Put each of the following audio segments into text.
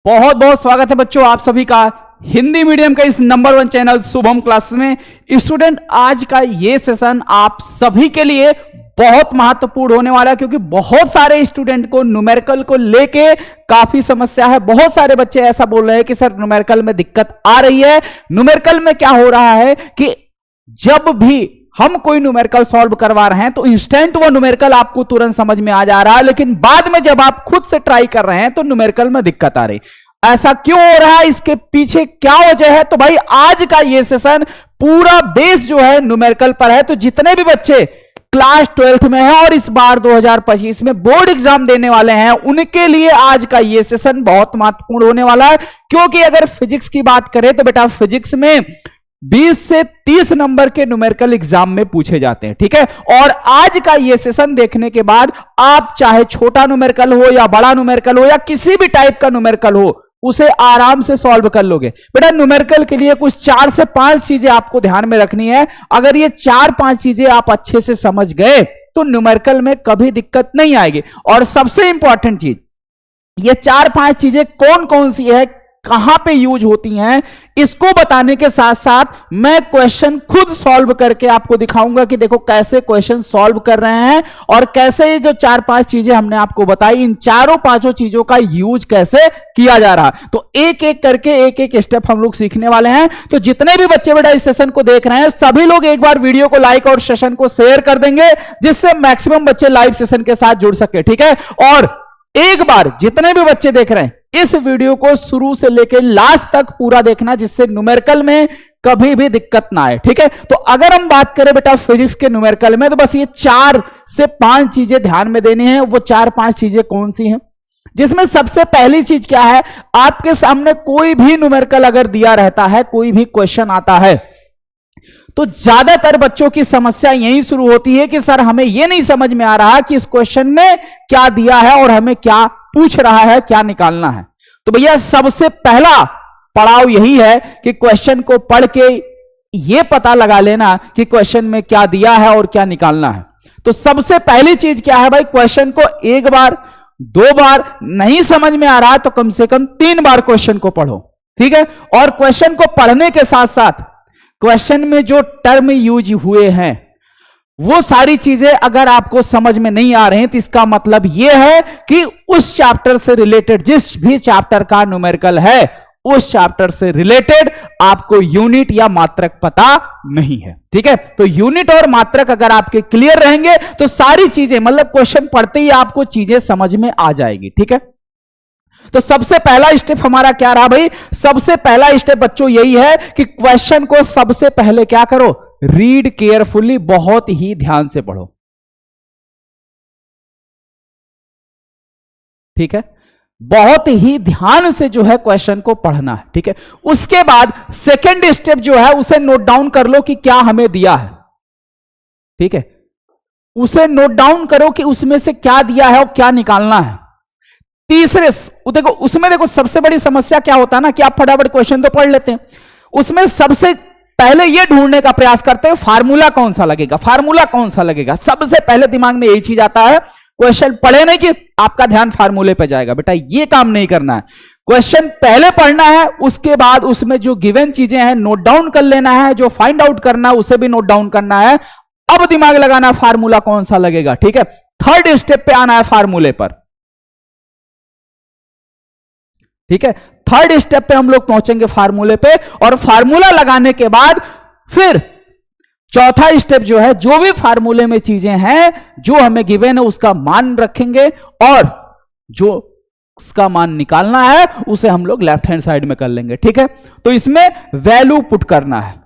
बहुत बहुत स्वागत है बच्चों आप सभी का हिंदी मीडियम का इस नंबर 1 चैनल शुभम क्लास में। स्टूडेंट, आज का ये सेशन आप सभी के लिए बहुत महत्वपूर्ण होने वाला है, क्योंकि बहुत सारे स्टूडेंट को न्यूमेरिकल को लेके काफी समस्या है। बहुत सारे बच्चे ऐसा बोल रहे हैं कि सर न्यूमेरिकल में दिक्कत आ रही है। न्यूमेरिकल में क्या हो रहा है कि जब भी हम कोई न्यूमेरिकल सॉल्व करवा रहे हैं तो इंस्टेंट वो न्यूमेरिकल आपको तुरंत समझ में आ जा रहा है, लेकिन बाद में जब आप खुद से ट्राई कर रहे हैं तो न्यूमेरिकल में दिक्कत आ रही। ऐसा क्यों हो रहा है, इसके पीछे क्या वजह है? तो भाई आज का ये सेशन पूरा बेस जो है न्यूमेरिकल पर है। तो जितने भी बच्चे क्लास 12th में है और इस बार 2025 में बोर्ड एग्जाम देने वाले हैं, उनके लिए आज का ये सेशन बहुत महत्वपूर्ण होने वाला है। क्योंकि अगर फिजिक्स की बात करें तो बेटा फिजिक्स में 20 से 30 नंबर के न्यूमेरिकल एग्जाम में पूछे जाते हैं, ठीक है। और आज का ये सेशन देखने के बाद आप चाहे छोटा न्यूमेरिकल हो या बड़ा न्यूमेरिकल हो या किसी भी टाइप का न्यूमेरिकल हो, उसे आराम से सॉल्व कर लोगे। बेटा न्यूमेरिकल के लिए कुछ 4 से 5 चीजें आपको ध्यान में रखनी है। अगर ये 4-5 चीजें आप अच्छे से समझ गए तो न्यूमेरिकल में कभी दिक्कत नहीं आएगी। और सबसे इंपॉर्टेंट चीज, ये 4-5 चीजें कौन कौन सी है, कहां पे यूज होती हैं, इसको बताने के साथ साथ मैं क्वेश्चन खुद सॉल्व करके आपको दिखाऊंगा कि देखो कैसे क्वेश्चन सॉल्व कर रहे हैं और कैसे ये जो 4-5 चीजें हमने आपको बताई, इन 4-5 चीजों का यूज कैसे किया जा रहा। तो एक एक करके एक एक स्टेप हम लोग सीखने वाले हैं। तो जितने भी बच्चे बेटा इस सेशन को देख रहे हैं, सभी लोग एक बार वीडियो को लाइक और सेशन को शेयर कर देंगे, जिससे मैक्सिमम बच्चे लाइव सेशन के साथ जुड़ सके, ठीक है। और एक बार जितने भी बच्चे देख रहे हैं इस वीडियो को शुरू से लेकर लास्ट तक पूरा देखना, जिससे न्यूमेरिकल में कभी भी दिक्कत ना आए, ठीक है। तो अगर हम बात करें बेटा फिजिक्स के न्यूमेरिकल में, तो बस ये 4 से 5 चीजें ध्यान में देनी है। वो 4-5 चीजें कौन सी हैं, जिसमें सबसे पहली चीज क्या है, आपके सामने कोई भी न्यूमेरिकल अगर दिया रहता है, कोई भी क्वेश्चन आता है, तो ज्यादातर बच्चों की समस्या यही शुरू होती है कि सर हमें यह नहीं समझ में आ रहा कि इस क्वेश्चन में क्या दिया है और हमें क्या पूछ रहा है, क्या निकालना है। तो भैया सबसे पहला पड़ाव यही है कि क्वेश्चन को पढ़ के यह पता लगा लेना कि क्वेश्चन में क्या दिया है और क्या निकालना है। तो सबसे पहली चीज क्या है भाई, क्वेश्चन को एक बार 2 बार नहीं समझ में आ रहा तो कम से कम 3 बार क्वेश्चन को पढ़ो, ठीक है। और क्वेश्चन को पढ़ने के साथ साथ क्वेश्चन में जो टर्म यूज हुए हैं वो सारी चीजें अगर आपको समझ में नहीं आ रही हैं, तो इसका मतलब यह है कि उस चैप्टर से रिलेटेड, जिस भी चैप्टर का न्यूमेरिकल है, उस चैप्टर से रिलेटेड आपको यूनिट या मात्रक पता नहीं है, ठीक है। तो यूनिट और मात्रक अगर आपके क्लियर रहेंगे तो सारी चीजें, मतलब क्वेश्चन पढ़ते ही आपको चीजें समझ में आ जाएगी, ठीक है। तो सबसे पहला स्टेप हमारा क्या रहा भाई, सबसे पहला स्टेप बच्चों यही है कि क्वेश्चन को सबसे पहले क्या करो, रीड केयरफुली, बहुत ही ध्यान से पढ़ो, ठीक है। बहुत ही ध्यान से जो है क्वेश्चन को पढ़ना है, ठीक है। उसके बाद सेकंड स्टेप जो है उसे नोट डाउन कर लो कि क्या हमें दिया है, ठीक है। उसे नोट डाउन करो कि उसमें से क्या दिया है और क्या निकालना है। तीसरे देखो, उसमें देखो सबसे बड़ी समस्या क्या होता है ना कि आप फटाफट क्वेश्चन तो पढ़ लेते हैं, उसमें सबसे पहले यह ढूंढने का प्रयास करते हैं फार्मूला कौन सा लगेगा, फार्मूला कौन सा लगेगा। सबसे पहले दिमाग में यही चीज आता है, क्वेश्चन पढ़े नहीं कि आपका ध्यान फार्मूले पे जाएगा। बेटा ये काम नहीं करना है, क्वेश्चन पहले पढ़ना है, उसके बाद उसमें जो गिवन चीजें हैं नोट डाउन कर लेना है, जो फाइंड आउट करना है उसे भी नोट डाउन करना है। अब दिमाग लगाना फार्मूला कौन सा लगेगा, ठीक है। थर्ड स्टेप पे आना है फार्मूले पर, ठीक है। थर्ड स्टेप पे हम लोग पहुंचेंगे फार्मूले पे, और फार्मूला लगाने के बाद फिर चौथा स्टेप जो है, जो भी फार्मूले में चीजें हैं जो हमें गिवन है उसका मान रखेंगे, और जो उसका मान निकालना है उसे हम लोग लेफ्ट हैंड साइड में कर लेंगे, ठीक है। तो इसमें वैल्यू पुट करना है,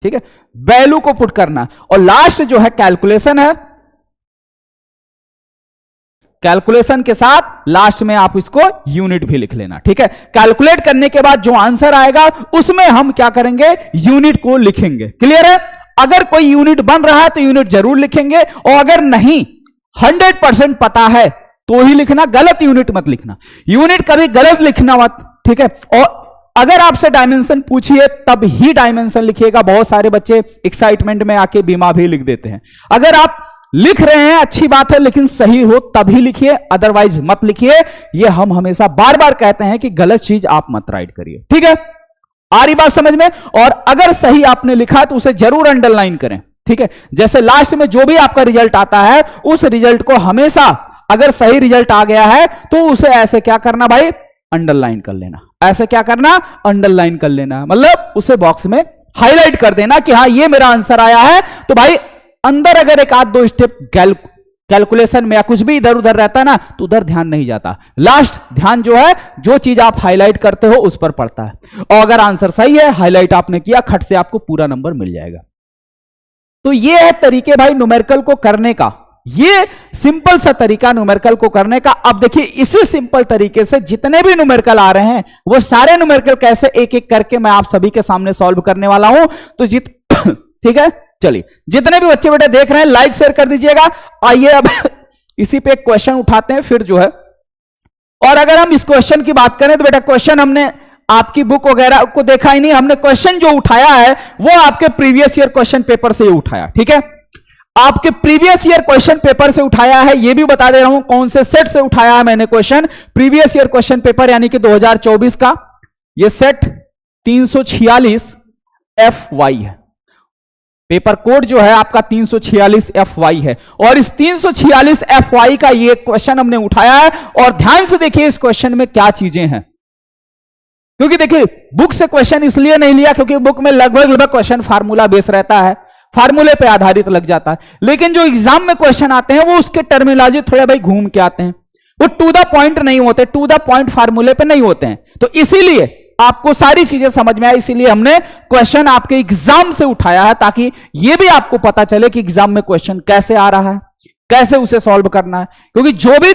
ठीक है, वैल्यू को पुट करना। और लास्ट जो है कैलकुलेशन है, कैलकुलेशन के साथ लास्ट में आप इसको यूनिट भी लिख लेना, ठीक है। कैलकुलेट करने के बाद जो आंसर आएगा उसमें हम क्या करेंगे, यूनिट को लिखेंगे। क्लियर है? अगर कोई यूनिट बन रहा है तो यूनिट जरूर लिखेंगे, और अगर नहीं 100% पता है तो ही लिखना, गलत यूनिट मत लिखना, यूनिट कभी गलत लिखना मत, ठीक है। और अगर आपसे डायमेंशन पूछिए तब ही डायमेंशन लिखिएगा। बहुत सारे बच्चे एक्साइटमेंट में आके बीमा भी लिख देते हैं। अगर आप लिख रहे हैं अच्छी बात है, लेकिन सही हो तभी लिखिए, अदरवाइज मत लिखिए। ये हम हमेशा बार बार कहते हैं कि गलत चीज आप मत राइट करिए, ठीक है। आ रही बात समझ में? और अगर सही आपने लिखा तो उसे जरूर अंडरलाइन करें, ठीक है। जैसे लास्ट में जो भी आपका रिजल्ट आता है, उस रिजल्ट को हमेशा, अगर सही रिजल्ट आ गया है तो उसे ऐसे क्या करना भाई, अंडरलाइन कर लेना। ऐसे क्या करना, अंडरलाइन कर लेना, मतलब उसे बॉक्स में हाईलाइट कर देना कि हाँ ये मेरा आंसर आया है। तो भाई अंदर अगर एक आध दो स्टेप कैलकुलेशन में या कुछ भी इधर उधर रहता है ना, तो उधर ध्यान नहीं जाता। लास्ट ध्यान जो है, जो चीज आप हाईलाइट करते हो उस पर पड़ता है। और अगर आंसर सही है, हाईलाइट आपने किया, खट से आपको पूरा नंबर मिल जाएगा। तो ये है तरीके भाई न्यूमेरिकल को करने का, ये सिंपल सा तरीका न्यूमेरिकल को करने का। अब देखिए इसी सिंपल तरीके से जितने भी न्यूमेरिकल आ रहे हैं, वो सारे न्यूमेरिकल कैसे एक एक करके मैं आप सभी के सामने सॉल्व करने वाला हूं। तो ठीक है, चलिए जितने भी बच्चे बेटे देख रहे हैं लाइक शेयर कर दीजिएगा। आइए अब इसी पे एक क्वेश्चन उठाते हैं फिर जो है। और अगर हम इस क्वेश्चन की बात करें तो बेटा क्वेश्चन हमने आपकी बुक वगैरह को देखा ही नहीं, हमने क्वेश्चन जो उठाया है वो आपके प्रीवियस ईयर क्वेश्चन पेपर से ही उठाया, ठीक है। आपके प्रीवियस ईयर क्वेश्चन पेपर से उठाया है, ये भी बता दे रहा हूं कौन से सेट से उठाया है मैंने question. Previous year question paper यानी कि 2024 का ये सेट 346 FY है। पेपर कोड जो है आपका 346 FY है, और इस 346 FY का ये क्वेश्चन हमने उठाया है। और ध्यान से देखिए इस क्वेश्चन में क्या चीजें हैं, क्योंकि देखिए बुक से क्वेश्चन इसलिए नहीं लिया क्योंकि बुक में लगभग क्वेश्चन फार्मूला बेस रहता है, फार्मूले पे आधारित लग जाता है। लेकिन जो एग्जाम में क्वेश्चन आते हैं वो उसके टर्मिनोलॉजी थोड़े भाई घूम के आते हैं, वो टू द पॉइंट नहीं होते, टू द पॉइंट फार्मूले पे नहीं होते हैं। तो इसीलिए आपको सारी चीजें समझ में आए, इसीलिए हमने क्वेश्चन आपके एग्जाम से उठाया है, ताकि यह भी आपको पता चले कि एग्जाम में क्वेश्चन कैसे आ रहा है, कैसे उसे सॉल्व करना है। क्योंकि जो भी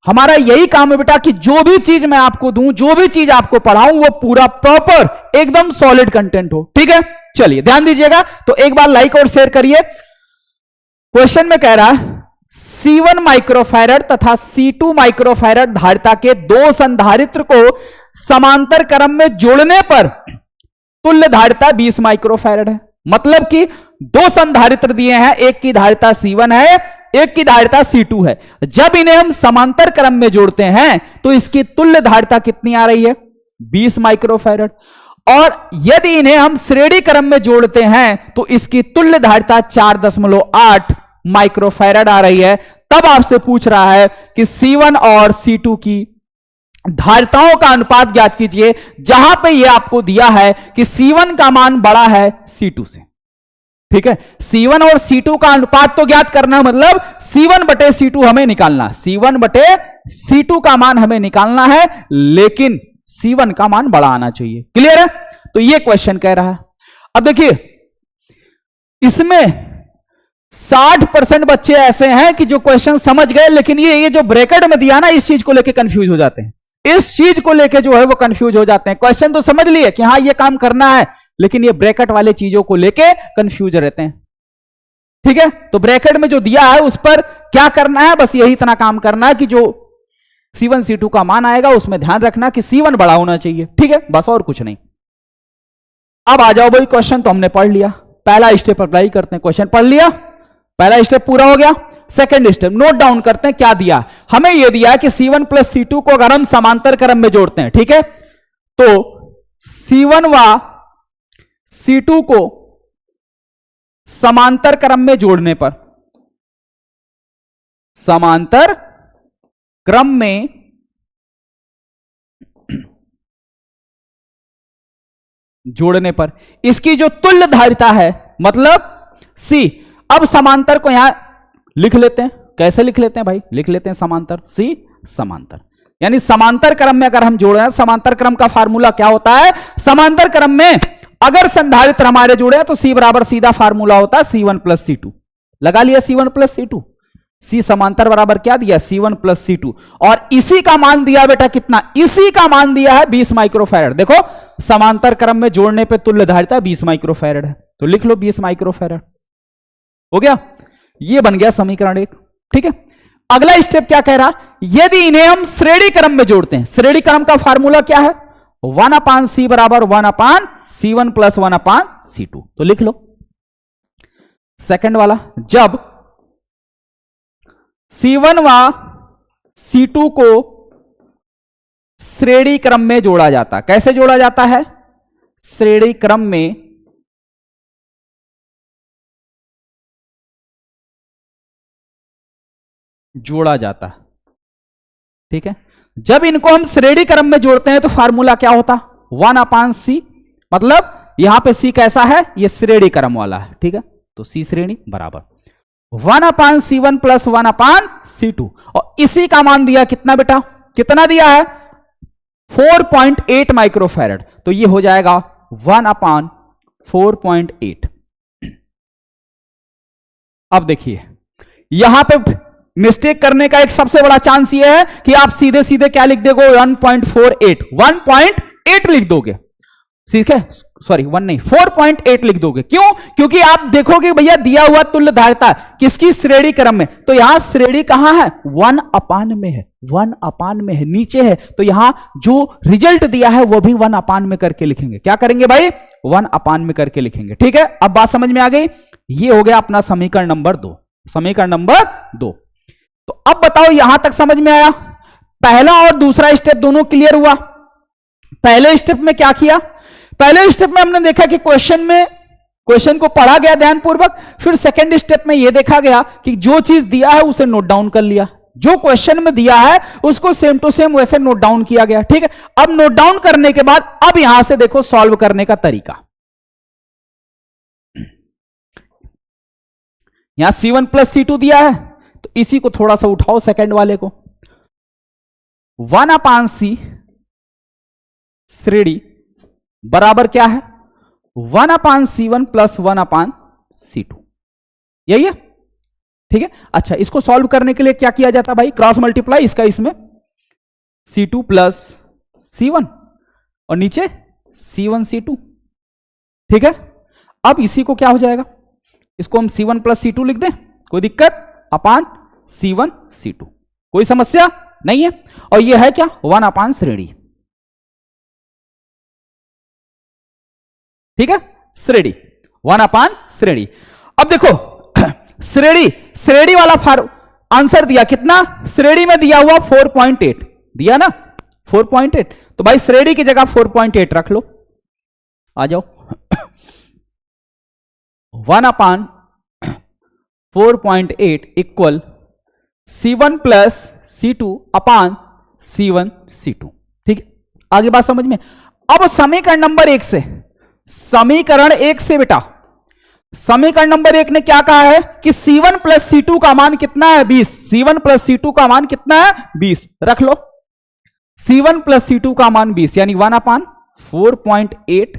हमारा यही काम है बेटा कि जो भी चीज मैं आपको दूं, जो भी चीज आपको पढ़ाऊं, वो पूरा प्रॉपर एकदम सॉलिड कंटेंट हो, ठीक है। चलिए ध्यान दीजिएगा, तो एक बार लाइक और शेयर करिए। क्वेश्चन में कह रहा है C1 माइक्रोफैरड तथा C2 माइक्रोफैरड धारिता के दो संधारित्र को समांतर क्रम में जोड़ने पर तुल्य धारिता 20 माइक्रोफैरड है। मतलब कि दो संधारित्र दिए हैं, एक की धारिता C1 है, एक की धारिता C2 है। जब इन्हें हम समांतर क्रम में जोड़ते हैं तो इसकी तुल्य धारिता कितनी आ रही है, 20 माइक्रोफैरड। और यदि इन्हें हम श्रेणी क्रम में जोड़ते हैं तो इसकी तुल्य धारिता 4.8 माइक्रोफैरड आ रही है। तब आपसे पूछ रहा है कि C1 और C2 की धारिताओं का अनुपात ज्ञात कीजिए, जहां पे यह आपको दिया है कि C1 का मान बड़ा है C2 से, ठीक है। C1 और C2 का अनुपात तो ज्ञात करना, मतलब C1 बटे C2 हमें निकालना, C1 बटे C2 का मान हमें निकालना है, लेकिन C1 का मान बड़ा आना चाहिए। क्लियर है? तो यह क्वेश्चन कह रहा है। अब देखिए इसमें 60% बच्चे ऐसे हैं कि जो क्वेश्चन समझ गए, लेकिन ये जो ब्रैकेट में दिया ना, इस चीज को लेके कंफ्यूज हो जाते हैं, इस चीज को लेके जो है वो कंफ्यूज हो जाते हैं। क्वेश्चन तो समझ लिए कि हाँ ये काम करना है, लेकिन ये ब्रैकेट वाले चीजों को लेके कंफ्यूज रहते हैं, ठीक है। तो ब्रैकेट में जो दिया है उस पर क्या करना है, बस यही इतना काम करना है कि जो C1 C2 का मान आएगा उसमें ध्यान रखना कि C1 बड़ा होना चाहिए, ठीक है, बस और कुछ नहीं। अब आ जाओ भाई, क्वेश्चन तो हमने पढ़ लिया, पहला स्टेप अप्लाई करते हैं। क्वेश्चन पढ़ लिया, पहला स्टेप पूरा हो गया। सेकंड स्टेप नोट डाउन करते हैं, क्या दिया हमें, यह दिया है कि C1 प्लस C2 को अगर हम समांतर क्रम में जोड़ते हैं, ठीक है, तो C1 व C2 को समांतर क्रम में जोड़ने पर, समांतर क्रम में जोड़ने पर इसकी जो तुल्य धारिता है, मतलब C, अब समांतर को यहां लिख लेते हैं। कैसे लिख लेते हैं भाई, लिख लेते हैं समांतर, C समांतर, यानी समांतर क्रम में अगर हम जोड़ रहे हैं, समांतर क्रम का फार्मूला क्या होता है, समांतर क्रम में अगर संधारित्र हमारे जुड़े हैं तो C बराबर सीधा फार्मूला होता है C1 प्लस C2। लगा लिया C1 प्लस C2, C समांतर बराबर क्या दिया, C1 प्लस C2, और इसी का मान दिया बेटा कितना, इसी का मान दिया है 20 माइक्रोफैरड। देखो समांतर क्रम में जोड़ने पे तुल्य धारिता 20 माइक्रोफैरड है, तो लिख लो 20 माइक्रोफैरड। हो गया, ये बन गया समीकरण 1, ठीक है। अगला स्टेप क्या कह रहा, यदि इन्हें हम श्रेणी क्रम में जोड़ते हैं, श्रेणी क्रम का फार्मूला क्या है, 1/C बराबर 1/C1 प्लस 1/C2, तो लिख लो। सेकंड वाला, जब C1 व C2 को श्रेणी क्रम में जोड़ा जाता है। कैसे जोड़ा जाता है? श्रेणी क्रम में जोड़ा जाता है। ठीक है, जब इनको हम श्रेणी क्रम में जोड़ते हैं तो फार्मूला क्या होता? 1/C, मतलब यहां पे C कैसा है? ये श्रेणी क्रम वाला है। ठीक है, तो C श्रेणी बराबर 1/C1 प्लस 1/C2, और इसी का मान दिया कितना बेटा? कितना दिया है? 4.8 माइक्रोफैरड, तो ये हो जाएगा 1/4.8। अब देखिए यहां पे मिस्टेक करने का एक सबसे बड़ा चांस ये है कि आप सीधे सीधे क्या लिख दोगे? 1.8 लिख दोगे। ठीक है, सॉरी 1 नहीं, 4.8 लिख दोगे। क्यों? क्योंकि आप देखोगे भैया दिया हुआ तुल्य धारिता किसकी? श्रेणी क्रम में, तो यहां श्रेणी कहां है? 1/, में है, 1/, में है, नीचे है, तो यहां जो रिजल्ट दिया है वो भी 1/, में करके लिखेंगे। क्या करेंगे भाई? 1/, में करके लिखेंगे। ठीक है, अब बात समझ में आ गई। ये हो गया अपना समीकरण नंबर 2। समीकरण नंबर 2। तो अब बताओ यहां तक समझ में आया? पहला और दूसरा स्टेप दोनों क्लियर हुआ। पहले स्टेप में क्या किया? पहले स्टेप में हमने देखा कि क्वेश्चन को पढ़ा गया ध्यानपूर्वक, फिर सेकंड स्टेप में यह देखा गया कि जो चीज दिया है उसे नोट डाउन कर लिया, जो क्वेश्चन में दिया है उसको सेम टू सेम वैसे नोट डाउन किया गया। ठीक है, अब नोट डाउन करने के बाद अब यहां से देखो सॉल्व करने का तरीका। यहां C1 प्लस C2 दिया है, तो इसी को थोड़ा सा उठाओ, सेकंड वाले को। 1/C श्रेणी बराबर क्या है? 1/C1 प्लस 1/C2, यही है। ठीक है, अच्छा इसको सॉल्व करने के लिए क्या किया जाता है भाई? क्रॉस मल्टीप्लाई इसका इसमें, C2 प्लस C1 और नीचे C1 C2। ठीक है, अब इसी को क्या हो जाएगा? इसको हम C1 प्लस C2 लिख दें, कोई दिक्कत? अपान C1 C2, कोई समस्या नहीं है। और यह है क्या? 1/, श्रेणी। ठीक है, श्रेणी 1/, श्रेणी। अब देखो श्रेणी वाला आंसर दिया कितना? श्रेणी में दिया हुआ 4.8 दिया ना, 4.8, तो भाई श्रेणी की जगह 4.8 रख लो, आ जाओ। 1/4.8 इक्वल C1 प्लस C2 अपान C1 C2। ठीक है, आगे बात समझ में। अब समीकरण नंबर 1 से, समीकरण 1 से बेटा, समीकरण नंबर 1 ने क्या कहा है कि C1 प्लस C2 का मान कितना है? 20। C1 प्लस C2 का मान कितना है? 20 रख लो। C1 प्लस C2 का मान 20, यानी 1/4.8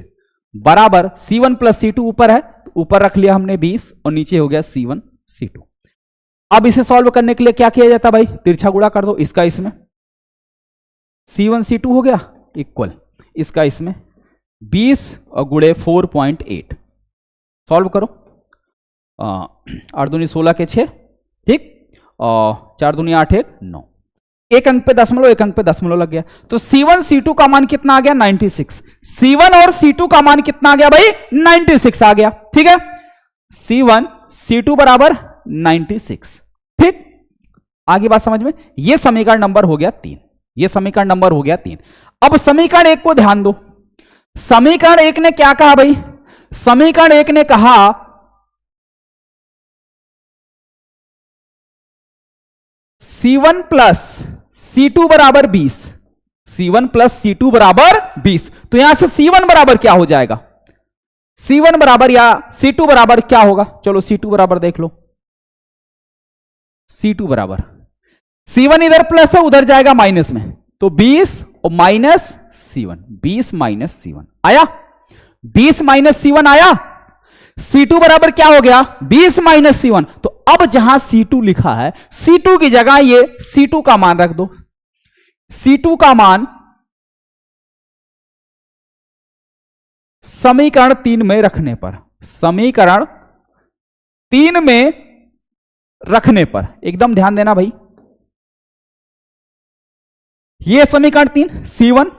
बराबर C1 प्लस C2 ऊपर है, ऊपर रख लिया हमने 20 और नीचे हो गया C1 C2। अब इसे सॉल्व करने के लिए क्या किया जाता भाई? तिरछा गुणा कर दो, इसका इसमें C1 C2 हो गया इक्वल इसका इसमें 20 और गुणे 4.8। सॉल्व करो, 8 दूनी 16 के 6, ठीक, और 4 दूनी 8 1 9, एक अंक पे दशमलव, एक अंक पे दशमलव लग गया, तो C1 C2 का मान कितना आ गया? 96। C1 और C2 का मान कितना आ गया भाई? 96 आ गया। ठीक है, C1 C2 बराबर 96। ठीक, आगे बात समझ में। यह समीकरण नंबर हो गया 3, यह समीकरण नंबर हो गया 3। अब समीकरण 1 को ध्यान दो। समीकरण 1 ने क्या कहा भाई? समीकरण 1 ने कहा C1 प्लस C2 बराबर 20, C1 प्लस C2 बराबर 20। तो यहां से C1 बराबर क्या हो जाएगा? C1 बराबर या C2 बराबर क्या होगा? चलो C2 बराबर देख लो। C2 बराबर, C1 इधर प्लस है, उधर जाएगा माइनस में, तो 20 और माइनस C1, 20 माइनस C1 आया, 20 माइनस C1 आया। C2 बराबर क्या हो गया? 20 माइनस C1। तो अब जहां C2 लिखा है, C2 की जगह ये C2 का मान रख दो। C2 का मान समीकरण 3 में रखने पर, समीकरण 3 में रखने पर, एकदम ध्यान देना भाई, यह समीकरण 3 C1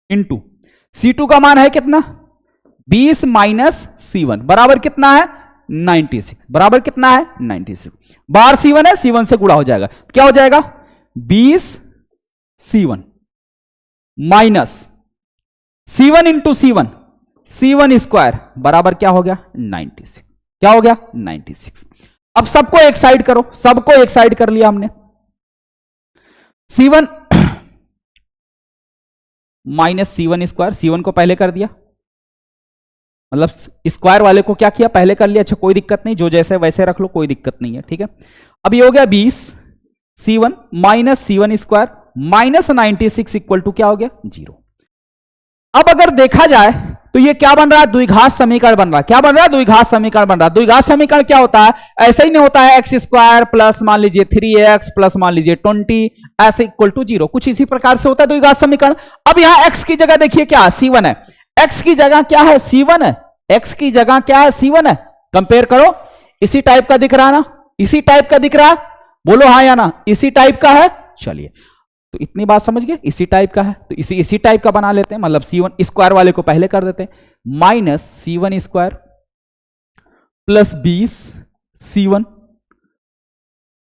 इंटू C2 का मान है कितना? 20 माइनस C1 बराबर कितना है 96, बराबर कितना है 96। बाहर C1 है, C1 से गुणा हो जाएगा, क्या हो जाएगा 20 C1 minus C1 into C1 square बराबर क्या हो गया 96, क्या हो गया 96। अब सबको एक साइड करो, सबको एक साइड कर लिया हमने। C1 minus C1 square, C1 को पहले कर दिया, मतलब स्क्वायर वाले को क्या किया पहले कर लिया। अच्छा कोई दिक्कत नहीं, जो जैसे वैसे रख लो, कोई दिक्कत नहीं है, ठीक है। अब ये हो गया 20 C1 minus C1 square minus 96 equal to क्या हो गया 0। अब अगर देखा जाए तो ये क्या बन रहा है द्विघात समीकरण बन रहा है। क्या बन रहा है द्विघात समीकरण बन रहा है। द्विघात समीकरण क्या होता है, ऐसे ही नहीं होता है एक्स स्क्वायर प्लस मान लीजिए 3x प्लस मान लीजिए 20 ऐसे इक्वल टू 0, कुछ इसी प्रकार से होता है द्विघात समीकरण। अब यहां x की जगह देखिए क्या C1 है, x की जगह क्या है C1 है, x की जगह क्या है C1 है। कंपेयर करो, इसी टाइप का दिख रहा है ना, इसी टाइप का दिख रहा है, बोलो हाँ या ना, इसी टाइप का है। चलिए तो इतनी बात समझ गए, इसी टाइप का है तो इसी टाइप का बना लेते हैं, मतलब C1 स्क्वायर वाले को पहले कर देते हैं। Minus C1 square plus 20 C1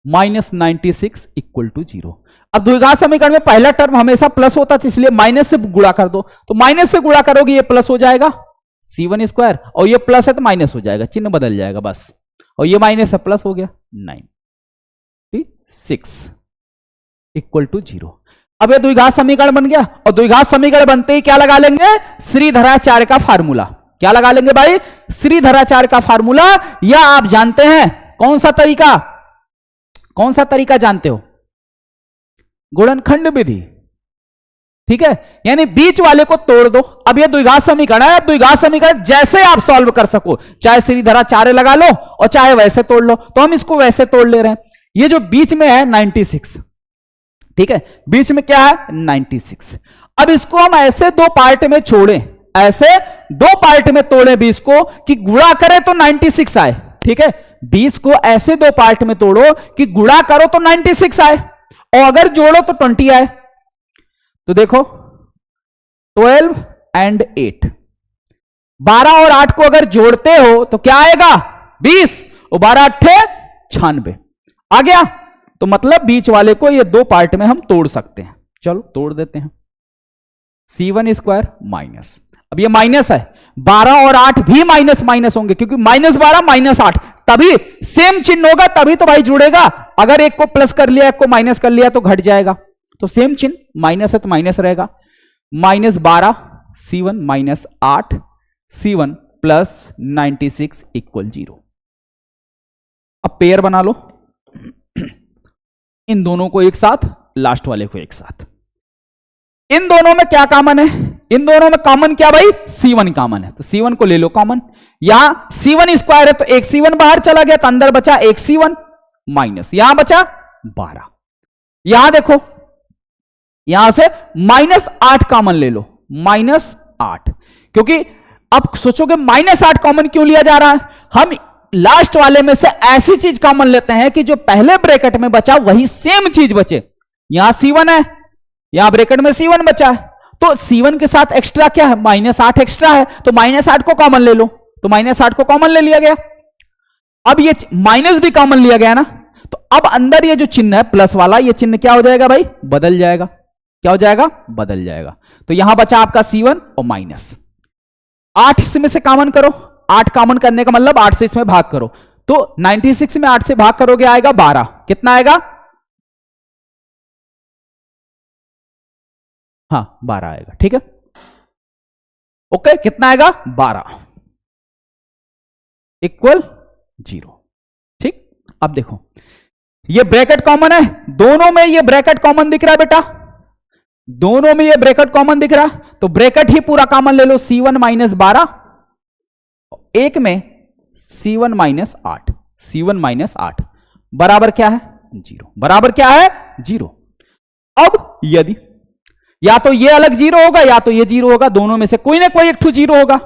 minus 96 equal to 0। अब द्विघात समीकरण में पहला टर्म हमेशा प्लस होता था, इसलिए माइनस से गुणा कर दो, तो माइनस से गुणा करोगे ये प्लस हो जाएगा C1 स्क्वायर, और ये प्लस है तो माइनस हो जाएगा, चिन्ह बदल जाएगा बस, और ये माइनस है प्लस हो गया 96 इक्वल टू 0। अब ये द्विघात समीकरण बन गया, और द्विघात समीकरण बनते ही क्या लगा लेंगे श्रीधराचार्य का फार्मूला। क्या लगा लेंगे भाई श्रीधराचार्य का फार्मूला, या आप जानते हैं कौन सा तरीका, कौन सा तरीका जानते हो, गुणनखंड विधि, ठीक है। यानी बीच वाले को तोड़ दो। अब ये द्विघात समीकरण है, द्विघात समीकरण जैसे आप सॉल्व कर सको, चाहे श्रीधराचार्य लगा लो और चाहे वैसे तोड़ लो, तो हम इसको वैसे तोड़ ले रहे हैं। ये जो बीच में है 96, ठीक है, बीच में क्या है 96। अब इसको हम ऐसे दो पार्ट में छोड़ें, ऐसे दो पार्ट में तोड़ें 20 को कि गुणा करें तो 96 आए, ठीक है। 20 को ऐसे दो पार्ट में तोड़ो कि गुणा करो तो 96 आए, और अगर जोड़ो तो 20 आए। तो देखो 12 एंड 8, 12 और 8 को अगर जोड़ते हो तो क्या आएगा 20, और 12 अट्ठे 96 आ गया। तो मतलब बीच वाले को ये दो पार्ट में हम तोड़ सकते हैं, चलो तोड़ देते हैं। C1 स्क्वायर माइनस, अब ये माइनस है, 12 और 8 भी माइनस माइनस होंगे, क्योंकि -12 -8 तभी सेम चिन्ह होगा, तभी तो भाई जुड़ेगा। अगर एक को प्लस कर लिया एक को माइनस कर लिया तो घट जाएगा, तो सेम चिन्ह, माइनस है तो माइनस रहेगा। -12 C1 minus 8 C1 plus 96 equal 0। अब पेयर बना लो, इन दोनों को एक साथ, लास्ट वाले को एक साथ। इन दोनों में क्या कॉमन है, इन दोनों में कॉमन क्या भाई C1 कॉमन है, तो C1 को ले लो कॉमन। यहां C1 स्क्वायर है तो एक C1 बाहर चला गया, तो अंदर बचा एक C1 माइनस, यहां बचा 12। यहां देखो, यहां से -8 कॉमन ले लो, -8, क्योंकि अब सोचोगे -8 कॉमन क्यों लिया जा रहा है। हम लास्ट वाले में से ऐसी चीज कॉमन लेते हैं कि जो पहले ब्रैकेट में बचा वही सेम चीज बचे। यहां C1 है, यहां ब्रैकेट में C1 बचा है, तो C1 के साथ एक्स्ट्रा क्या है -8 एक्स्ट्रा है, तो -8 को कॉमन ले लो, तो -8 को कॉमन ले लिया गया। अब ये माइनस भी कॉमन लिया गया ना, तो अब अंदर ये जो चिन्ह है प्लस वाला, ये चिन्ह क्या हो जाएगा भाई बदल जाएगा, क्या हो जाएगा बदल जाएगा। तो यहां बचा आपका C1 और -8 इसमें से कॉमन करो, 8 कॉमन करने का मतलब 8 से इसमें भाग करो, तो 96 में 8 से भाग करोगे आएगा 12, कितना आएगा, हाँ 12 आएगा, ठीक है ओके, कितना आएगा 12 इक्वल 0, ठीक। अब देखो ये ब्रैकेट कॉमन है, दोनों में ये ब्रैकेट कॉमन दिख रहा है बेटा, दोनों में ये ब्रैकेट कॉमन दिख रहा है, तो ब्रैकेट ही पूरा कॉमन ले लो, C1 माइनस 12, एक में C1 माइनस 8, C1 माइनस 8 बराबर क्या है 0, बराबर क्या है 0। अब यदि या तो ये अलग 0 होगा या तो ये 0 होगा, दोनों में से कोई ना कोई एक ठो 0 होगा,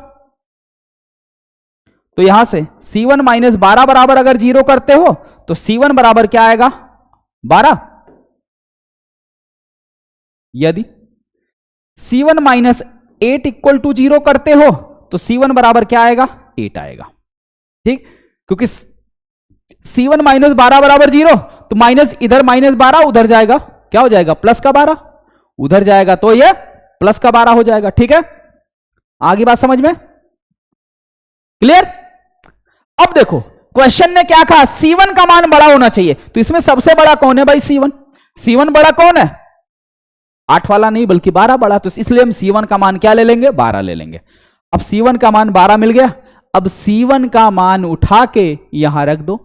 तो यहां से C1 माइनस 12 बराबर अगर 0 करते हो तो C1 बराबर क्या आएगा 12। यदि C1 माइनस 8 इक्वल टू 0 करते हो तो C1 बराबर क्या आएगा 8 आएगा। ठीक, क्योंकि C1 माइनस 12 बराबर 0, तो माइनस इधर माइनस 12 उधर जाएगा, क्या हो जाएगा प्लस का 12, उधर जाएगा तो ये प्लस का 12 हो जाएगा। ठीक है, आगे बात समझ में क्लियर। अब देखो क्वेश्चन ने क्या कहा, C1 का मान बड़ा होना चाहिए, तो इसमें सबसे बड़ा कौन है भाई C1, C1 बड़ा कौन है 8 वाला नहीं बल्कि 12 बड़ा, तो इसलिए हम C1 का मान क्या ले लेंगे 12 ले लेंगे। अब C1 का मान 12 मिल गया, अब C1 का मान उठा के यहां रख दो,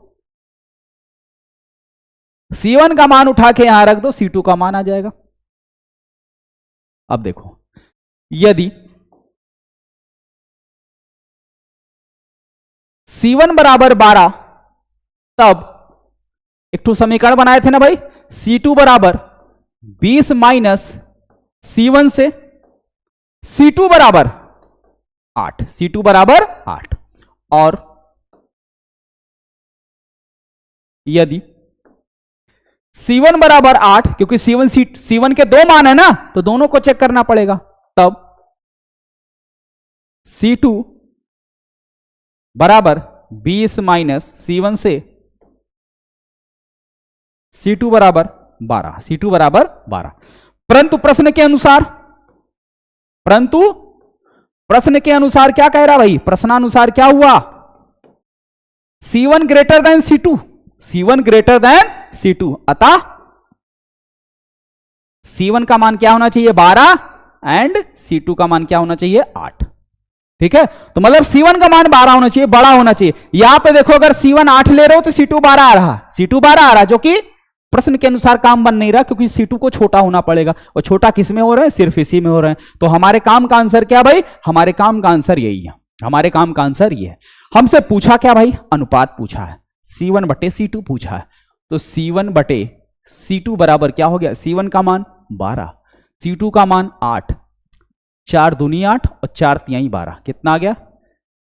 C1 का मान उठा के यहां रख दो, C2 का मान आ जाएगा। अब देखो यदि C1 बराबर 12, तब एक तो समीकरण बनाए थे ना भाई, C2 बराबर 20 माइनस C1 से, C2 बराबर 8, C2 बराबर 8। और यदि C1 बराबर 8, क्योंकि C1 के दो मान है ना, तो दोनों को चेक करना पड़ेगा, तब C2 बराबर 20 माइनस C1 से, C2 बराबर 12, C2 बराबर 12। परंतु प्रश्न के अनुसार क्या कह रहा भाई, प्रश्नानुसार क्या हुआ, C1 greater than C2, C1 greater than C2, अतः C1 का मान क्या होना चाहिए 12 एंड C2 का मान क्या होना चाहिए 8। ठीक है, तो मतलब C1 का मान 12 होना चाहिए, बड़ा होना चाहिए। यहां पे देखो अगर C1 8 ले रहे हो तो C2 12 आ रहा, C2 12 आ रहा, जो कि प्रश्न के अनुसार काम बन नहीं रहा, क्योंकि C2 को छोटा होना पड़ेगा, और छोटा किस में हो रहा है, सिर्फ इसी में हो रहा है। तो हमारे काम का आंसर क्या भाई, हमारे काम का आंसर यही है, हमारे काम का आंसर ये है। हमसे पूछा क्या भाई, अनुपात पूछा है, C1 बटे C2 पूछा है, तो C1 बटे C2 बराबर क्या हो गया, C1 का मान 12, C2 का मान 8, 4 दूनी 8 और 4 तिहाई 12, कितना आ गया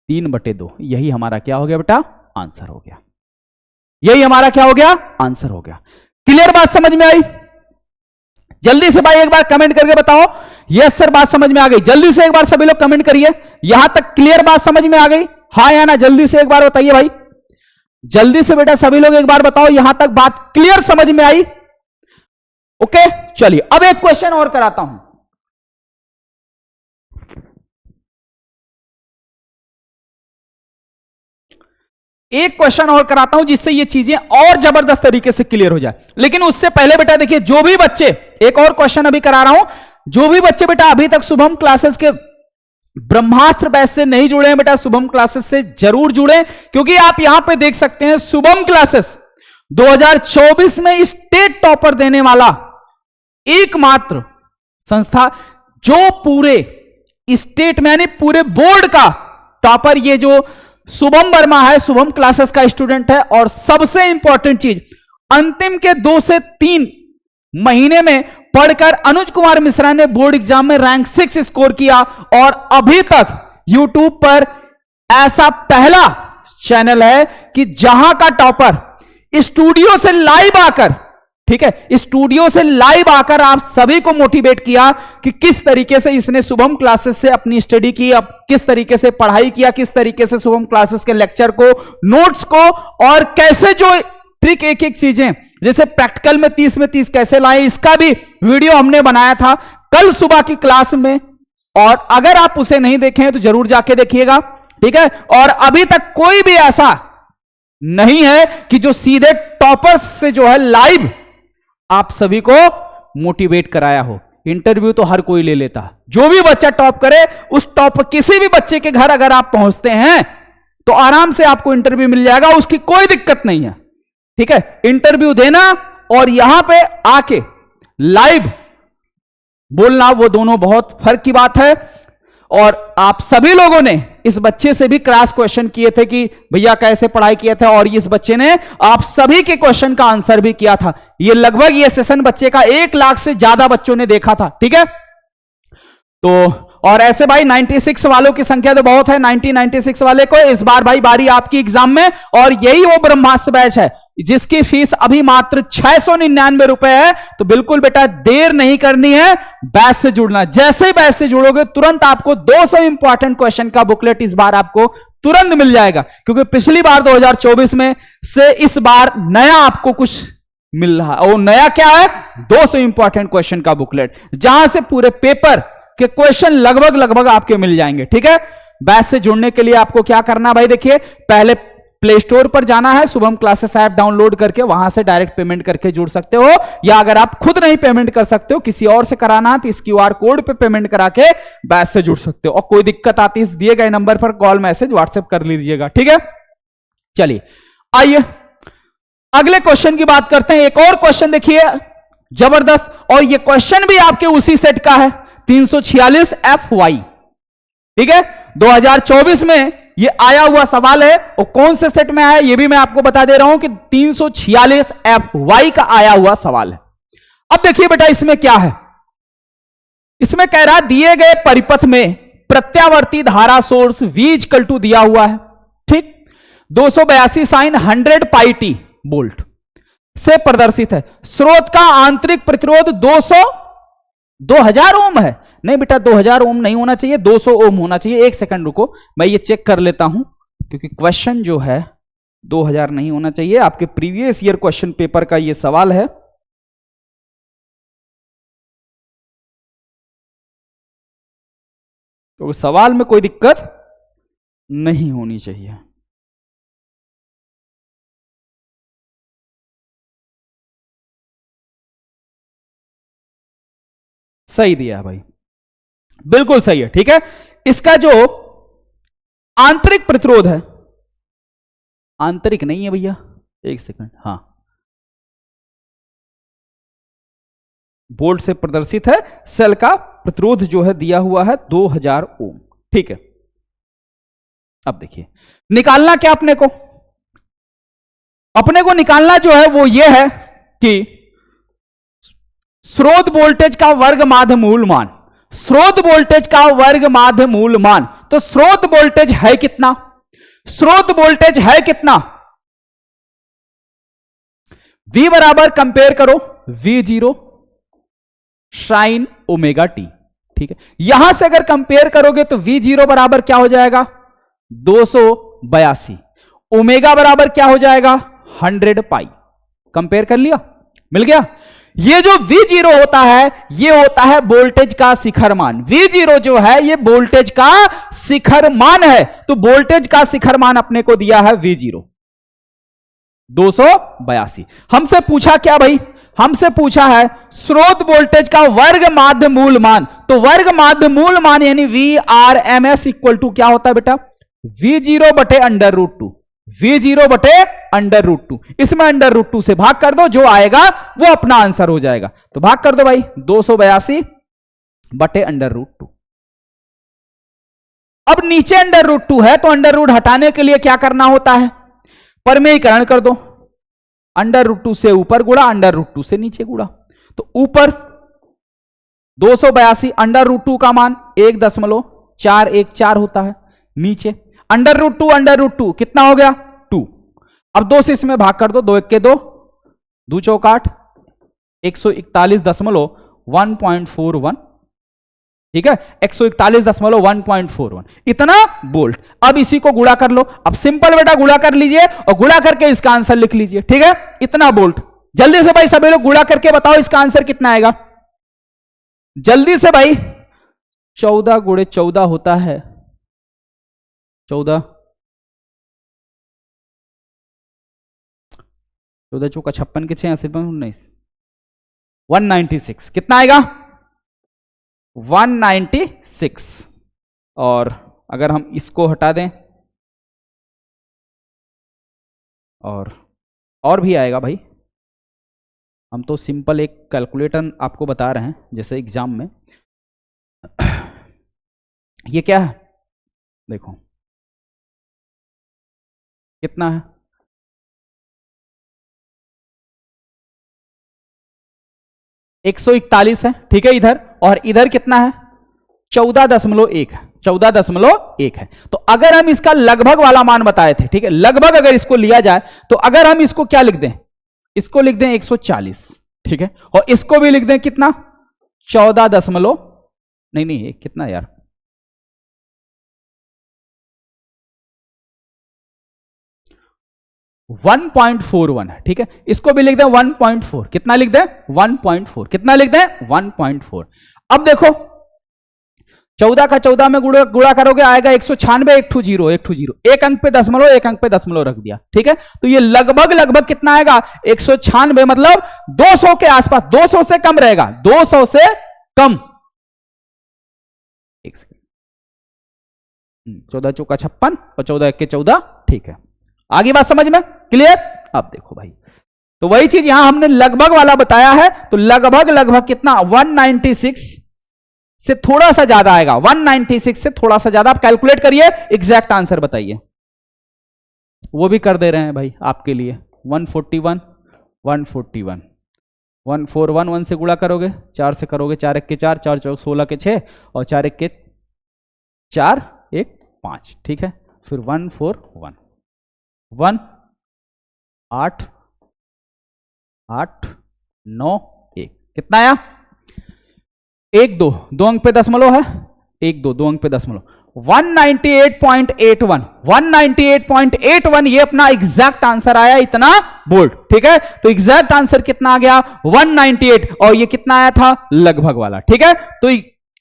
3 बटे 2। यही हमारा क्या हो गया बेटा, आंसर हो गया, यही हमारा क्या हो गया, आंसर हो गया। क्लियर बात समझ में आई, जल्दी से भाई एक बार कमेंट करके बताओ, यस सर बात समझ में आ गई, जल्दी से एक बार सभी लोग कमेंट करिए, यहां तक क्लियर बात समझ में आ गई, हाँ या ना, जल्दी से एक बार बताइए भाई, जल्दी से बेटा सभी लोग एक बार बताओ, यहां तक बात क्लियर समझ में आई। ओके चलिए अब एक क्वेश्चन और कराता हूं, एक क्वेश्चन और कराता हूं जिससे ये चीजें और जबरदस्त तरीके से क्लियर हो जाए। लेकिन उससे पहले बेटा देखिए, जो भी बच्चे, एक और क्वेश्चन अभी करा रहा हूं, जो भी बच्चे बेटा अभी तक शुभम क्लासेस के ब्रह्मास्त्र बैच से नहीं जुड़े हैं, बेटा शुभम क्लासेस से जरूर जुड़े, क्योंकि आप यहां पे देख सकते हैं शुभम क्लासेस 2024 में स्टेट टॉपर देने वाला एकमात्र संस्था, जो पूरे स्टेट में यानी पूरे बोर्ड का टॉपर ये जो शुभम वर्मा है, शुभम क्लासेस का स्टूडेंट है। और सबसे इंपॉर्टेंट चीज, अंतिम के 2 से 3 महीने में पढ़कर अनुज कुमार मिश्रा ने बोर्ड एग्जाम में रैंक 6 स्कोर किया, और अभी तक यूट्यूब पर ऐसा पहला चैनल है कि जहां का टॉपर स्टूडियो से लाइव आकर, ठीक है, स्टूडियो से लाइव आकर आप सभी को मोटिवेट किया कि किस तरीके से इसने शुभम क्लासेस से अपनी स्टडी की, अब किस तरीके से पढ़ाई किया, किस तरीके से शुभम क्लासेस के लेक्चर को, नोट्स को, और कैसे जो ट्रिक एक एक चीजें, जैसे प्रैक्टिकल में 30 में 30 कैसे लाए, इसका भी वीडियो हमने बनाया था कल सुबह की क्लास में, और अगर आप उसे नहीं देखे हैं तो जरूर जाके देखिएगा। ठीक है, और अभी तक कोई भी ऐसा नहीं है कि जो सीधे टॉपर्स से जो है लाइव आप सभी को मोटिवेट कराया हो। इंटरव्यू तो हर कोई ले लेता, जो भी बच्चा टॉप करे उस टॉप, किसी भी बच्चे के घर अगर आप पहुंचते हैं तो आराम से आपको इंटरव्यू मिल जाएगा, उसकी कोई दिक्कत नहीं है। ठीक है, इंटरव्यू देना और यहां पे आके लाइव बोलना, वो दोनों बहुत फर्क की बात है। और आप सभी लोगों ने इस बच्चे से भी क्रॉस क्वेश्चन किए थे कि भैया कैसे पढ़ाई किया था, और इस बच्चे ने आप सभी के क्वेश्चन का आंसर भी किया था। ये लगभग ये सेशन बच्चे का 1 लाख से ज्यादा बच्चों ने देखा था। ठीक है, तो और ऐसे भाई 96 वालों की संख्या तो बहुत है, 96 वाले को इस बार भाई बारी आपकी एग्जाम में, और यही वो ब्रह्मास्त्र बैच है जिसकी फीस अभी मात्र 699 रुपए है। तो बिल्कुल बेटा देर नहीं करनी है, बैच से जुड़ना। जैसे ही बैच से जुड़ोगे तुरंत आपको 200 इंपॉर्टेंट क्वेश्चन का बुकलेट इस बार आपको तुरंत मिल जाएगा, क्योंकि पिछली बार 2024 में से इस बार नया आपको कुछ मिल रहा है। और नया क्या है? 200 इंपॉर्टेंट क्वेश्चन का बुकलेट, जहां से पूरे पेपर के क्वेश्चन लगभग आपके मिल जाएंगे। ठीक है, बैच से जुड़ने के लिए आपको क्या करना भाई, देखिए पहले प्ले स्टोर पर जाना है, शुभम क्लासेस ऐप डाउनलोड करके वहां से डायरेक्ट पेमेंट करके जुड़ सकते हो, या अगर आप खुद नहीं पेमेंट कर सकते हो, किसी और से कराना है, तो इस क्यूआर कोड पे पेमेंट करा के बैच से जुड़ सकते हो। और कोई दिक्कत आती है इस दिए गए नंबर पर कॉल मैसेज व्हाट्सएप कर लीजिएगा। ठीक है, चलिए आइए अगले क्वेश्चन की बात करते हैं। एक और क्वेश्चन देखिए जबरदस्त, और ये क्वेश्चन भी आपके उसी सेट का है, 346 FY। ठीक है, 2024 में ये आया हुआ सवाल है, और कौन से सेट में आया ये भी मैं आपको बता दे रहा हूं कि 346 FY का आया हुआ सवाल है। अब देखिए बेटा इसमें क्या है, इसमें कह रहा दिए गए परिपथ में प्रत्यावर्ती धारा सोर्स V इक्वल टू दिया हुआ है। ठीक, 282 साइन 100 पाई टी वोल्ट से प्रदर्शित है। स्रोत का आंतरिक प्रतिरोध 2000 ओम है। नहीं बेटा 2000 ओम नहीं होना चाहिए, 200 ओम होना चाहिए। एक सेकंड रुको, मैं ये चेक कर लेता हूं, क्योंकि क्वेश्चन जो है 2000 नहीं होना चाहिए। आपके प्रीवियस ईयर क्वेश्चन पेपर का ये सवाल है। तो सवाल में कोई दिक्कत नहीं होनी चाहिए। सही दिया भाई, बिल्कुल सही है। ठीक है, इसका जो आंतरिक प्रतिरोध है, आंतरिक नहीं है भैया, एक सेकंड, हां वोल्ट से प्रदर्शित है। सेल का प्रतिरोध जो है दिया हुआ है 2000 ओम। ठीक है, अब देखिए निकालना क्या अपने को निकालना जो है वो ये है कि स्रोत वोल्टेज का वर्ग माध्य मूल मान, स्रोत वोल्टेज का वर्ग माध्य मूल मान। तो स्रोत वोल्टेज है कितना, स्रोत वोल्टेज है कितना, V बराबर कंपेयर करो V0 साइन ओमेगा टी। ठीक है, यहां से अगर कंपेयर करोगे तो V0 बराबर क्या हो जाएगा 282, ओमेगा बराबर क्या हो जाएगा 100 पाई। कंपेयर कर लिया, मिल गया। ये जो V0 होता है ये होता है वोल्टेज का शिखर मान। V0 जो है ये वोल्टेज का शिखर मान है। तो वोल्टेज का शिखर मान अपने को दिया है V0 282। हमसे पूछा क्या भाई, हमसे पूछा है स्रोत वोल्टेज का वर्ग माध्य मूल मान। तो वर्ग माध्य मूल मान यानी VRMS इक्वल टू क्या होता है बेटा V0 बटे √2, V0 बटे √2। इसमें √2 से भाग कर दो, जो आएगा वो अपना आंसर हो जाएगा। तो भाग कर दो भाई 282 बटे √2। अब नीचे √2 है तो √2 हटाने के लिए क्या करना होता है, परमेयीकरण कर दो। √2 से ऊपर गुणा, √2 से नीचे गुणा। तो ऊपर 282 √2 का मान 1.414 होता है, नीचे √2 कितना हो गया 2। अब 2 से इसमें भाग कर दो, 2 1 के 2, 2 चौक 8, 141.41। ठीक है, 141.41 इतना वोल्ट। अब इसी को गुणा कर लो। अब सिंपल बेटा गुणा कर लीजिए और गुणा करके इसका आंसर लिख लीजिए। ठीक है, इतना वोल्ट। जल्दी से भाई सभी लोग गुणा करके बताओ इसका आंसर कितना आएगा, जल्दी से भाई। 14 गुणे 14 होता है 14 चौका 56 के 6 19 196। कितना आएगा 196। और अगर हम इसको हटा दें और भी आएगा भाई। हम तो सिंपल एक कैलकुलेटर आपको बता रहे हैं जैसे एग्जाम में। ये क्या है देखो कितना है, एक 141 है। ठीक है, इधर और इधर कितना है 14.1 है। 14.1 है। तो अगर हम इसका लगभग वाला मान बताए थे, ठीक है, लगभग अगर इसको लिया जाए तो अगर हम इसको क्या लिख दें, इसको लिख दें 140, ठीक है, और इसको भी लिख दें कितना 14 नहीं कितना यार 1.41 है, ठीक है, इसको भी लिख दें 1.4, कितना लिख दें 1.4, कितना लिख दें 1.4। अब देखो 14 का 14 में गुणा करोगे आएगा 196, 1 टू 0, 1 टू 0, एक अंक पे दशमलव, एक अंक पे दशमलव रख दिया, ठीक है, तो ये लगभग कितना आएगा 196, मतलब 200 के आसपास, 200 से कम रहेगा, 200 से कम। एक सेकंड, 14 चौका 56 और 14 1 के 14, ठीक है, आगे बात समझ में क्लियर। अब देखो भाई, तो वही चीज यहां हमने लगभग वाला बताया है, तो लगभग कितना 196 से थोड़ा सा ज्यादा आएगा, 196 से थोड़ा सा ज्यादा। आप कैलकुलेट करिए, एग्जैक्ट आंसर बताइए, वो भी कर दे रहे हैं भाई आपके लिए। 141 141 141 1 से गुणा करोगे, 4 से करोगे, 4 1 के 4, 4 चौक 16 के 6 और 4 1 के 4 1 5, ठीक है, फिर 141 1 8 8 9 1, कितना आया 1 2, 2 अंक पे दशमलव है, 1 2, 2 अंक पे दशमलव, 198.81 198.81 ये अपना एग्जैक्ट आंसर आया, इतना बोल्ड, ठीक है, तो एग्जैक्ट आंसर कितना आ गया 198, और ये कितना आया था लगभग वाला, ठीक है। तो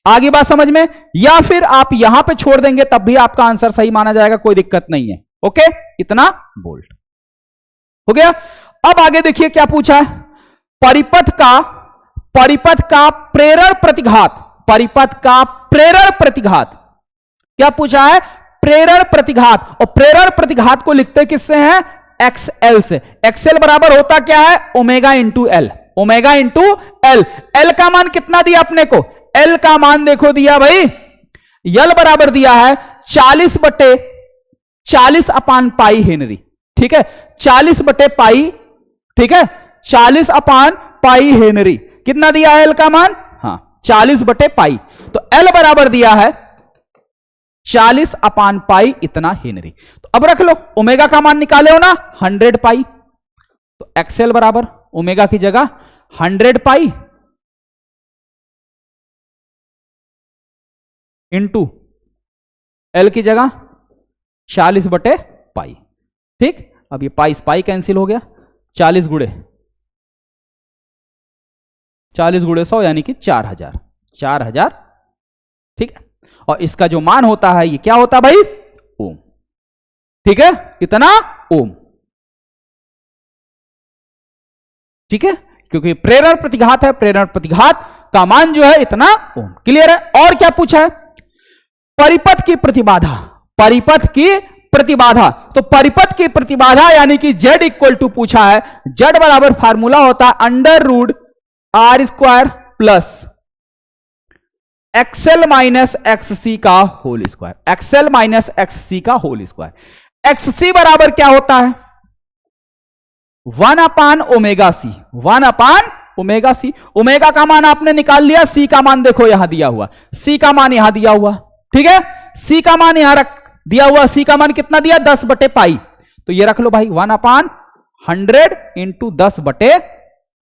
आगे बात समझ में, या फिर आप यहां पे छोड़ देंगे तब भी आपका आंसर सही माना जाएगा, कोई दिक्कत नहीं है, ओके, इतना बोल्ड हो गया। अब आगे देखिए क्या पूछा है, परिपथ का प्रेरण प्रतिघात, परिपथ का प्रेरण प्रतिघात, क्या पूछा है प्रेरण प्रतिघात, और प्रेरण प्रतिघात को लिखते किससे हैं एक्सएल से। एक्सएल बराबर होता क्या है omega into L, omega into L. L का मान कितना दिया अपने को, एल का मान देखो दिया भाई, एल बराबर दिया है 40 अपान पाई हेनरी, ठीक है, 40 बटे पाई, ठीक है, 40 अपान पाई हेनरी, कितना दिया है एल का मान, हाँ 40 बटे पाई, तो एल बराबर दिया है 40 अपान पाई इतना हेनरी। तो अब रख लो, ओमेगा का मान निकाले हो ना 100 पाई, तो एक्सएल बराबर ओमेगा की जगह 100 पाई इंटू एल की जगह 40 बटे पाई, ठीक। अब ये पाई पाई कैंसिल हो गया, 40 गुणे 100 यानी कि 4000, ठीक है, और इसका जो मान होता है ये क्या होता है भाई ओम, ठीक है, इतना ओम, ठीक है, क्योंकि प्रेरण प्रतिघात है, प्रेरण प्रतिघात का मान जो है इतना ओम, क्लियर है। और क्या पूछा है परिपथ की प्रतिबाधा, परिपथ की प्रतिबाधा, तो परिपथ की प्रतिबाधा यानी कि Z इक्वल टू पूछा है, Z बराबर फार्मूला होता है √r² plus XL minus X C का whole square, X L minus X C का होल स्क्वायर। एक्ससी बराबर क्या होता है 1 upon omega C, 1 upon omega C. Omega का मान आपने निकाल लिया, सी का मान देखो यहां दिया हुआ, सी का मान यहां दिया हुआ, ठीक है, सी का मान यहां रख दिया हुआ, सी का मान कितना दिया 10 बटे पाई, तो ये रख लो भाई 1 अपान 100 इंटू 10 बटे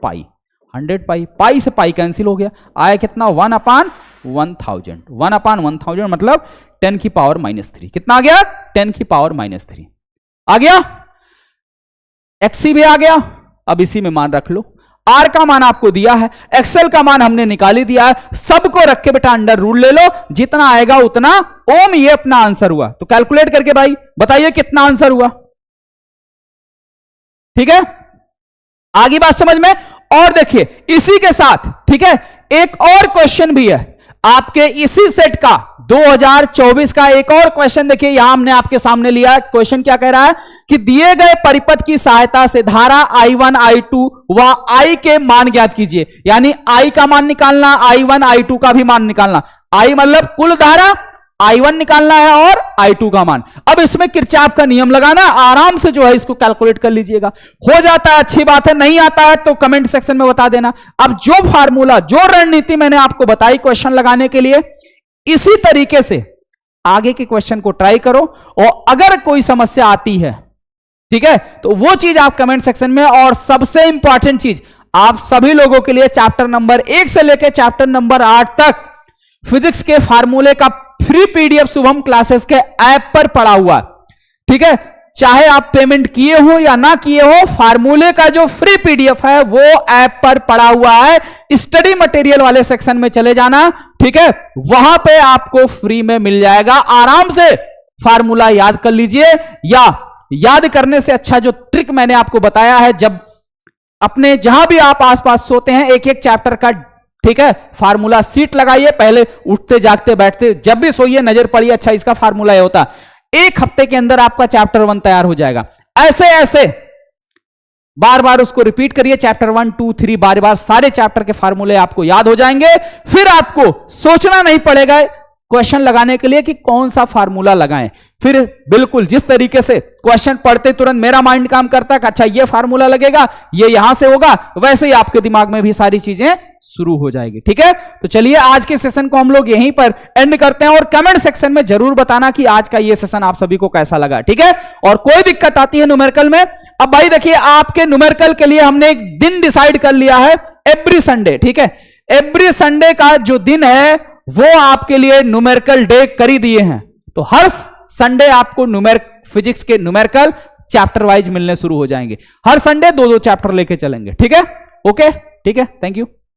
पाई, 100 पाई, पाई से पाई कैंसिल हो गया, आया कितना 1 अपान 1000, 1 अपान 1000 मतलब 10 की पावर -3, कितना आ गया 10 की पावर -3 आ गया, एक्सी भी आ गया। अब इसी में मान रख लो, आर का मान आपको दिया है, एक्सएल का मान हमने निकाल ही दिया है, सबको रख के बेटा अंडर रूट ले लो, जितना आएगा उतना ओम, ये अपना आंसर हुआ। तो कैलकुलेट करके भाई बताइए कितना आंसर हुआ, ठीक है, आगे बात समझ में। और देखिए इसी के साथ, ठीक है, एक और क्वेश्चन भी है आपके इसी सेट का 2024 का एक और क्वेश्चन देखिए, यहां हमने आपके सामने लिया। क्वेश्चन क्या कह रहा है कि दिए गए परिपथ की सहायता से धारा I1 I2 व I के मान ज्ञात कीजिए, यानी I का मान निकालना, I1 I2 का भी मान निकालना, I मतलब कुल धारा, I1 निकालना है और I2 का मान। अब इसमें किरचॉफ का नियम लगाना, आराम से जो है इसको कैलकुलेट कर लीजिएगा, हो जाता है अच्छी बात है, नहीं आता है तो कमेंट सेक्शन में बता देना। अब जो फार्मूला, जो रणनीति मैंने आपको बताई क्वेश्चन लगाने के लिए, इसी तरीके से आगे के क्वेश्चन को ट्राई करो, और अगर कोई समस्या आती है, ठीक है, तो वो चीज आप कमेंट सेक्शन में, और सबसे इंपॉर्टेंट चीज आप सभी लोगों के लिए चैप्टर नंबर 1 से लेकर चैप्टर नंबर 8 तक फिजिक्स के फार्मूले का फ्री पीडीएफ शुभम क्लासेस के ऐप पर पड़ा हुआ, ठीक है। चाहे आप पेमेंट किए हो या ना किए हो, फार्मूले का जो फ्री पीडीएफ है वो ऐप पर पड़ा हुआ है। स्टडी मटेरियल वाले सेक्शन में चले जाना, ठीक है, वहां पे आपको फ्री में मिल जाएगा। आराम से फार्मूला याद कर लीजिए, या याद करने से अच्छा जो ट्रिक मैंने आपको बताया है, जब अपने जहां भी आप आसपास सोते हैं, एक एक चैप्टर का, ठीक है, फार्मूला सीट लगाइए, पहले उठते जागते बैठते जब भी सोइए नजर पड़ी, अच्छा इसका फार्मूला ये होता, एक हफ्ते के अंदर आपका चैप्टर 1 तैयार हो जाएगा। ऐसे ऐसे बार बार उसको रिपीट करिए, चैप्टर 1, 2, 3, बार बार सारे चैप्टर के फार्मूले आपको याद हो जाएंगे। फिर आपको सोचना नहीं पड़ेगा क्वेश्चन लगाने के लिए कि कौन सा फार्मूला लगाएं। फिर बिल्कुल जिस तरीके से क्वेश्चन पढ़ते तुरंत मेरा माइंड काम करता है, अच्छा ये फार्मूला लगेगा, ये यहां से होगा, वैसे ही आपके दिमाग में भी सारी चीजें शुरू हो जाएगी, ठीक है। तो चलिए आज के सेशन को हम लोग यहीं पर एंड करते हैं, और कमेंट सेक्शन में जरूर बताना कि आज का ये सेशन आप सभी को कैसा लगा, ठीक है। और कोई दिक्कत आती है न्यूमेरिकल में, अब भाई देखिए आपके न्यूमेरिकल के लिए हमने एक दिन डिसाइड कर लिया है, एवरी संडे, ठीक है। एवरी संडे का जो दिन है वो आपके लिए न्यूमेरिकल डे कर ही दिए हैं, तो हर संडे आपको फिजिक्स के न्यूमेरिकल चैप्टर वाइज मिलने शुरू हो जाएंगे। हर संडे 2-2 चैप्टर लेके चलेंगे, ठीक है। ओके, ठीक है, थैंक यू।